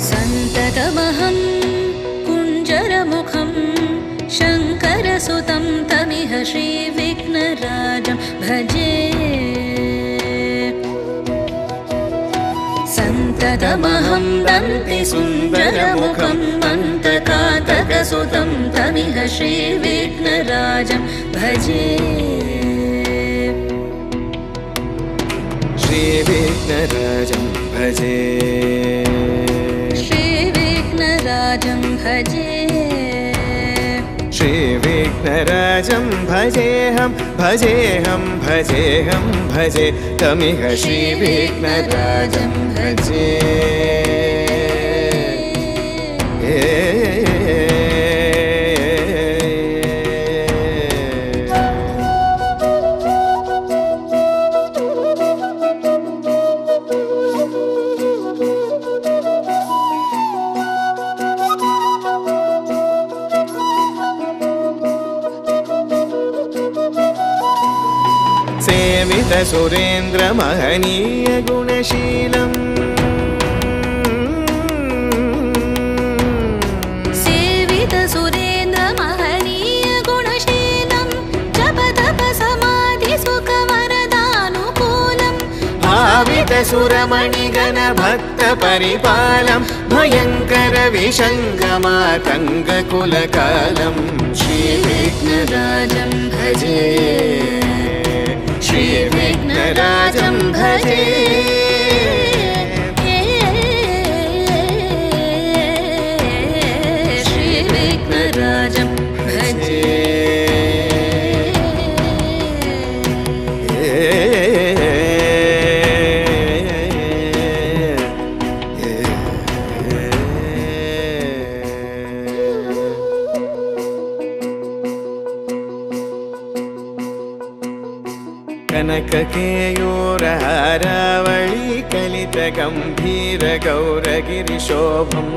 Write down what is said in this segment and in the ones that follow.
सन्ततमहं कुञ्जरमुखं शङ्करसुतं तमिह श्रीविघ्नराजं भजे। सन्ततमहं दन्तिसुन्दरमुखं मन्तकातकसुतं तमिह श्रीविघ्नराजं भजे। श्रीविघ्नराजं भजे, श्रीविघ्नराजं भजे, श्रीविघ्नराजं भजेऽहं भजेऽहं भजेऽहं भजे तमिह श्रीविघ्नराजं भजे। सेवित सुरेन्द्र महनीय गुणशीलम्, सेवित सुरेन्द्र महनीय गुणशीलं जप तप समाधि सुख वरदानुकूलम्, भावित सुरमणिगण भक्त परिपालं भयङ्कर विशङ्गमातङ्ग कुलकालं श्रीविघ्नराजं भजे, श्रीविघ्नराजं भजे। श्रीविघ्नराजं भजे। कनककेयूरहारावळी कलितगम्भीर गौरगिरिशोभं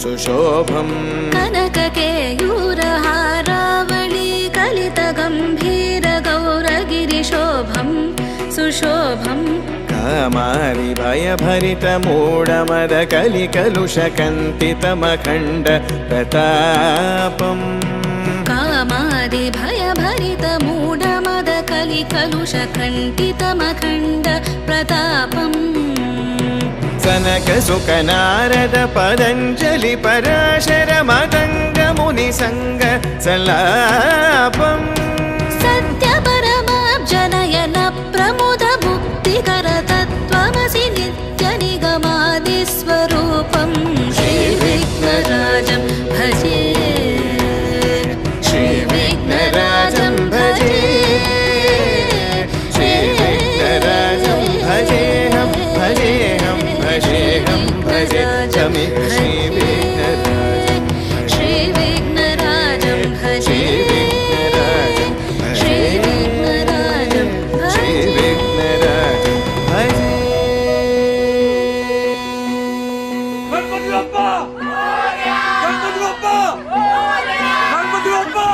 सुशोभं, कनककेयूरहारावळी कलितगम्भीर गौरगिरिशोभं सुशोभं, कामारि भयभरितमूढमद कलिकलुषकन्तितमखण्ड प्रतापम्, कामादि भयभरितमूढमद कलिकलुषकण्टितमखण्ड प्रतापम्, सनक सुख नारद पतञ्जलि पराशर मदङ्ग मुनिसङ्ग सल्लापम्, सत्यपरमाब्जनयन प्रमुद मुक्तिकर तत्त्वमसि नित्यनिगमादिस्वरूपं श्रीविघ्नराजं भजे, श्रीविघ्नराजं भजे, श्रीविघ्नराजं भजेऽहं भजेऽहं भजेऽहं भजे तमिह श्रीविघ्नराजं, श्रीविघ्नराजं भजे, श्रीविघ्नराजं श्रीविघ्नराजं भजे। गणपति बप्पा गणपति बप्पा गणपति बप्पा